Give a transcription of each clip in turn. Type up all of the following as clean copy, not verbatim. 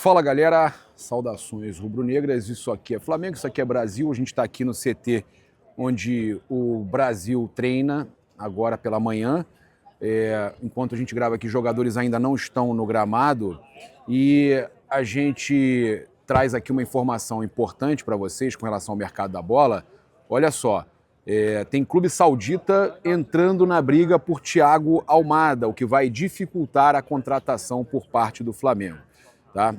Fala galera, saudações rubro-negras, isso aqui é Flamengo, isso aqui é Brasil, a gente está aqui no CT onde o Brasil treina agora pela manhã, enquanto a gente grava aqui, jogadores ainda não estão no gramado e a gente traz aqui uma informação importante para vocês com relação ao mercado da bola. Olha só, tem clube saudita entrando na briga por Thiago Almada, o que vai dificultar a contratação por parte do Flamengo. Tá?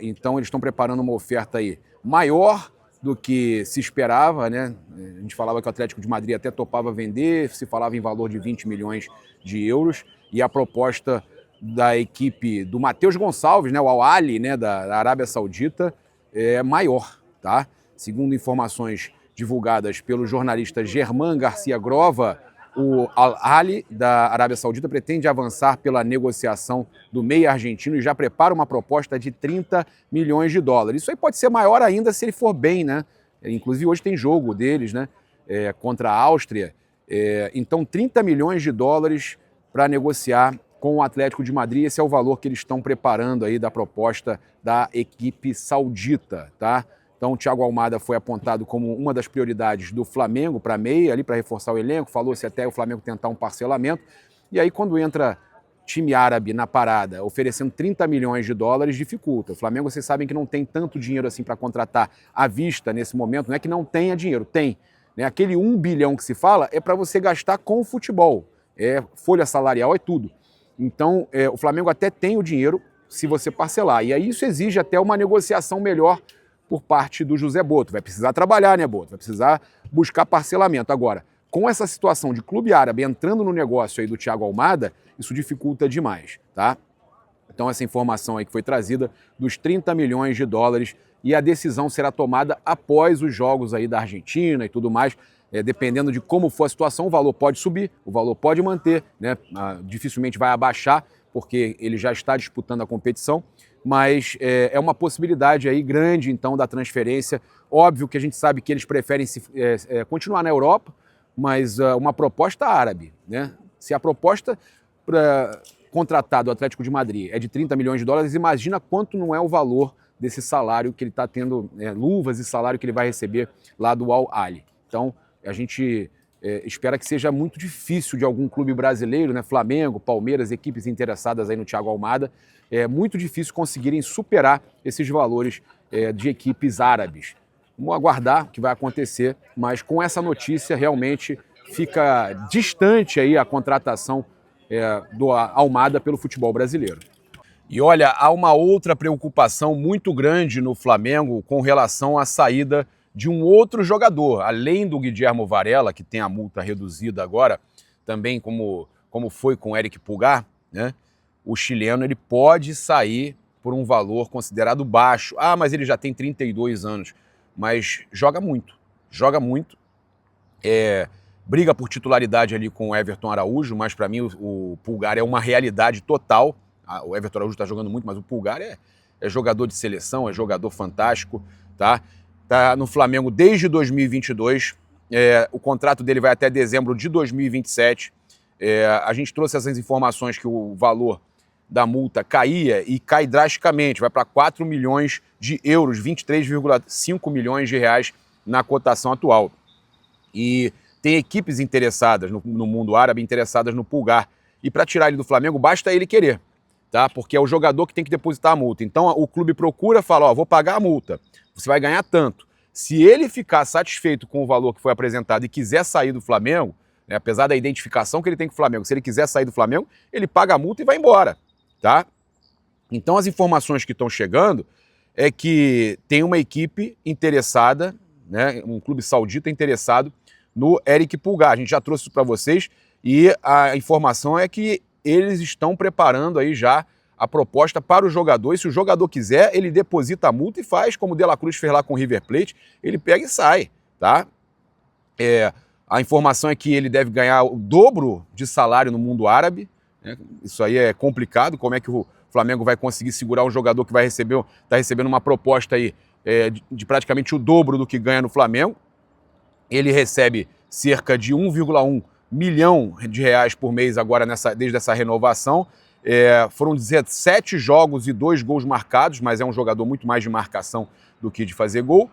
Então eles estão preparando uma oferta aí maior do que se esperava, né? A gente falava que o Atlético de Madrid até topava vender, se falava em valor de 20 milhões de euros, e a proposta da equipe do Matheus Gonçalves, né, o Al Ahly, né, da Arábia Saudita, é maior, tá? Segundo informações divulgadas pelo jornalista Germán Garcia Grova, o Al Ahly da Arábia Saudita pretende avançar pela negociação do meia argentino e já prepara uma proposta de 30 milhões de dólares. Isso aí pode ser maior ainda se ele for bem, né? Inclusive hoje tem jogo deles, né? Contra a Áustria. Então 30 milhões de dólares para negociar com o Atlético de Madrid. Esse é o valor que eles estão preparando aí da proposta da equipe saudita, tá? Então o Thiago Almada foi apontado como uma das prioridades do Flamengo para meia, ali para reforçar o elenco, falou-se até o Flamengo tentar um parcelamento. E aí quando entra time árabe na parada, oferecendo 30 milhões de dólares, dificulta. O Flamengo, vocês sabem que não tem tanto dinheiro assim para contratar à vista nesse momento, não é que não tenha dinheiro, tem. Né? Aquele 1 bilhão que se fala é para você gastar com o futebol, folha salarial, é tudo. Então o Flamengo até tem o dinheiro se você parcelar, e aí isso exige até uma negociação melhor por parte do José Boto. Vai precisar trabalhar, né, Boto? Vai precisar buscar parcelamento. Agora, com essa situação de clube árabe entrando no negócio aí do Thiago Almada, isso dificulta demais, tá? Então essa informação aí que foi trazida dos 30 milhões de dólares, e a decisão será tomada após os jogos aí da Argentina e tudo mais. Dependendo de como for a situação, o valor pode subir, o valor pode manter, né? Dificilmente vai abaixar, porque ele já está disputando a competição, mas é uma possibilidade aí grande, então, da transferência. Óbvio que a gente sabe que eles preferem continuar na Europa, mas uma proposta árabe, né? Se a proposta para contratar do Atlético de Madrid é de 30 milhões de dólares, imagina quanto não é o valor desse salário que ele está tendo, luvas e salário que ele vai receber lá do Al Ahly. Então, a gente espera que seja muito difícil de algum clube brasileiro, né, Flamengo, Palmeiras, equipes interessadas aí no Thiago Almada, é muito difícil conseguirem superar esses valores de equipes árabes. Vamos aguardar o que vai acontecer, mas com essa notícia realmente fica distante aí a contratação do Almada pelo futebol brasileiro. E olha, há uma outra preocupação muito grande no Flamengo com relação à saída de um outro jogador, além do Guilherme Varela, que tem a multa reduzida agora, também como foi com o Eric Pulgar, né? O chileno ele pode sair por um valor considerado baixo. Ah, mas ele já tem 32 anos, mas joga muito, briga por titularidade ali com o Everton Araújo, mas para mim o Pulgar é uma realidade total. O Everton Araújo está jogando muito, mas o Pulgar é jogador de seleção, é jogador fantástico, tá? Tá no Flamengo desde 2022, o contrato dele vai até dezembro de 2027. A gente trouxe essas informações que o valor da multa caía e cai drasticamente, vai para 4 milhões de euros, 23,5 milhões de reais na cotação atual. E tem equipes interessadas no mundo árabe, interessadas no Pulgar. E para tirar ele do Flamengo, basta ele querer, tá? Porque é o jogador que tem que depositar a multa. Então o clube procura, fala, vou pagar a multa, você vai ganhar tanto. Se ele ficar satisfeito com o valor que foi apresentado e quiser sair do Flamengo, né, apesar da identificação que ele tem com o Flamengo, se ele quiser sair do Flamengo, ele paga a multa e vai embora, tá? Então as informações que estão chegando é que tem uma equipe interessada, né, um clube saudita interessado no Eric Pulgar. A gente já trouxe isso para vocês e a informação é que eles estão preparando aí já a proposta para o jogador, e se o jogador quiser, ele deposita a multa e faz, como o De La Cruz fez lá com o River Plate, ele pega e sai, tá? A informação é que ele deve ganhar o dobro de salário no mundo árabe, né? Isso aí é complicado, como é que o Flamengo vai conseguir segurar um jogador que está recebendo uma proposta aí de praticamente o dobro do que ganha no Flamengo. Ele recebe cerca de 1,1 milhão de reais por mês agora desde essa renovação. Foram 17 jogos e 2 gols marcados, mas é um jogador muito mais de marcação do que de fazer gol.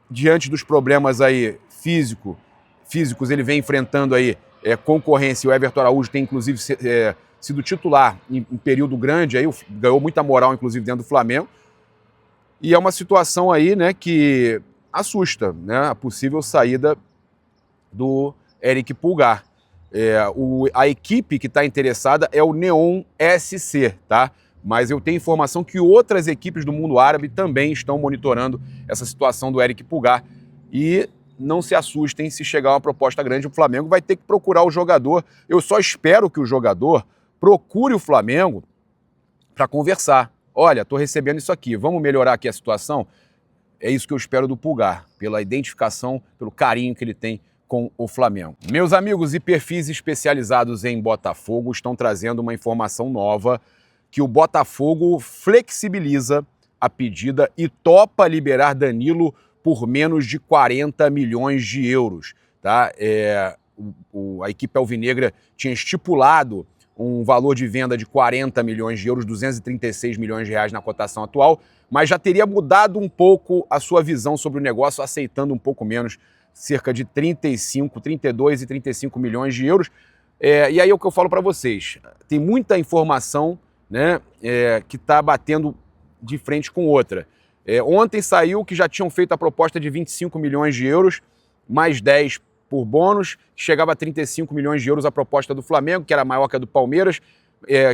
Diante dos problemas aí físicos, ele vem enfrentando aí concorrência. O Everton Araújo tem, inclusive, sido titular em período grande, aí ganhou muita moral, inclusive, dentro do Flamengo. E é uma situação aí, né, que assusta, né, a possível saída do Eric Pulgar. A equipe que está interessada é o Neon SC, tá? Mas eu tenho informação que outras equipes do mundo árabe também estão monitorando essa situação do Eric Pulgar. E não se assustem se chegar uma proposta grande, o Flamengo vai ter que procurar o jogador. Eu só espero que o jogador procure o Flamengo para conversar. Olha, estou recebendo isso aqui, vamos melhorar aqui a situação? É isso que eu espero do Pulgar, pela identificação, pelo carinho que ele tem com o Flamengo. Meus amigos e perfis especializados em Botafogo estão trazendo uma informação nova que o Botafogo flexibiliza a pedida e topa liberar Danilo por menos de 40 milhões de euros. Tá? A equipe alvinegra tinha estipulado um valor de venda de 40 milhões de euros, 236 milhões de reais na cotação atual, mas já teria mudado um pouco a sua visão sobre o negócio, aceitando um pouco menos, cerca de 32 e 35 milhões de euros. E aí é o que eu falo para vocês, tem muita informação, né, que está batendo de frente com outra. Ontem saiu que já tinham feito a proposta de 25 milhões de euros, mais 10 por bônus, chegava a 35 milhões de euros a proposta do Flamengo, que era maior que a do Palmeiras,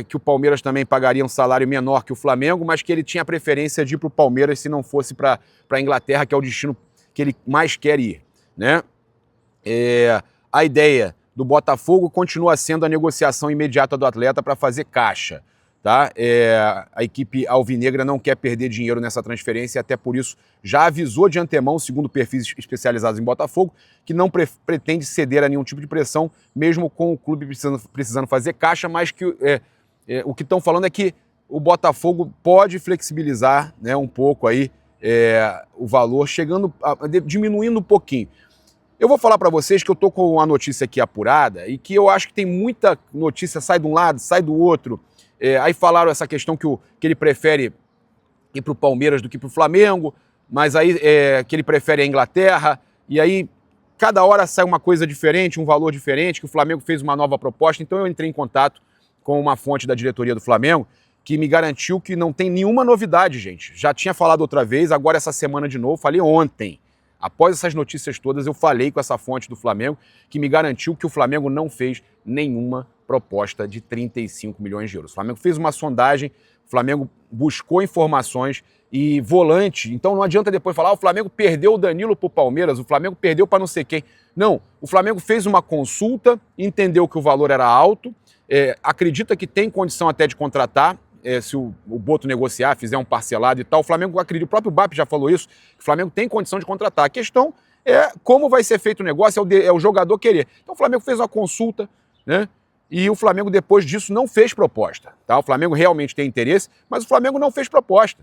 que o Palmeiras também pagaria um salário menor que o Flamengo, mas que ele tinha a preferência de ir para o Palmeiras se não fosse para a Inglaterra, que é o destino que ele mais quer ir, né? A ideia do Botafogo continua sendo a negociação imediata do atleta para fazer caixa. Tá? A equipe alvinegra não quer perder dinheiro nessa transferência e até por isso já avisou de antemão, segundo perfis especializados em Botafogo, que não pretende ceder a nenhum tipo de pressão, mesmo com o clube precisando fazer caixa, mas que o que estão falando é que o Botafogo pode flexibilizar, né, um pouco aí, o valor, diminuindo um pouquinho. Eu vou falar para vocês que eu estou com uma notícia aqui apurada e que eu acho que tem muita notícia, sai de um lado, sai do outro. Aí falaram essa questão que ele prefere ir para o Palmeiras do que para o Flamengo, mas aí que ele prefere a Inglaterra, e aí cada hora sai uma coisa diferente, um valor diferente, que o Flamengo fez uma nova proposta. Então eu entrei em contato com uma fonte da diretoria do Flamengo que me garantiu que não tem nenhuma novidade, gente. Já tinha falado outra vez, agora essa semana de novo, falei ontem. Após essas notícias todas, eu falei com essa fonte do Flamengo que me garantiu que o Flamengo não fez nenhuma proposta de 35 milhões de euros. O Flamengo fez uma sondagem, o Flamengo buscou informações e volante. Então não adianta depois falar, o Flamengo perdeu o Danilo para o Palmeiras, o Flamengo perdeu para não sei quem. Não, o Flamengo fez uma consulta, entendeu que o valor era alto, acredita que tem condição até de contratar, se o Boto negociar, fizer um parcelado e tal. O Flamengo acredita, o próprio BAP já falou isso, que o Flamengo tem condição de contratar. A questão é como vai ser feito o negócio, é o jogador querer. Então o Flamengo fez uma consulta, né? E o Flamengo, depois disso, não fez proposta. Tá? O Flamengo realmente tem interesse, mas o Flamengo não fez proposta.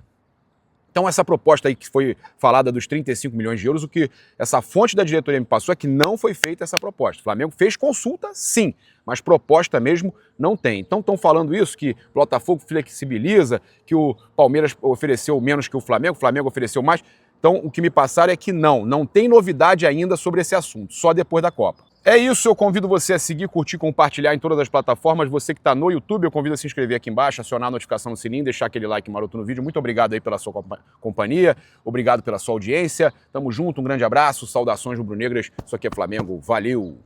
Então, essa proposta aí que foi falada dos 35 milhões de euros, o que essa fonte da diretoria me passou é que não foi feita essa proposta. O Flamengo fez consulta, sim, mas proposta mesmo não tem. Então, estão falando isso, que o Botafogo flexibiliza, que o Palmeiras ofereceu menos que o Flamengo ofereceu mais. Então, o que me passaram é que não tem novidade ainda sobre esse assunto, só depois da Copa. É isso, eu convido você a seguir, curtir, compartilhar em todas as plataformas. Você que está no YouTube, eu convido a se inscrever aqui embaixo, acionar a notificação no sininho, deixar aquele like maroto no vídeo. Muito obrigado aí pela sua companhia, obrigado pela sua audiência. Tamo junto, um grande abraço, saudações rubro-negras. Isso aqui é Flamengo, valeu!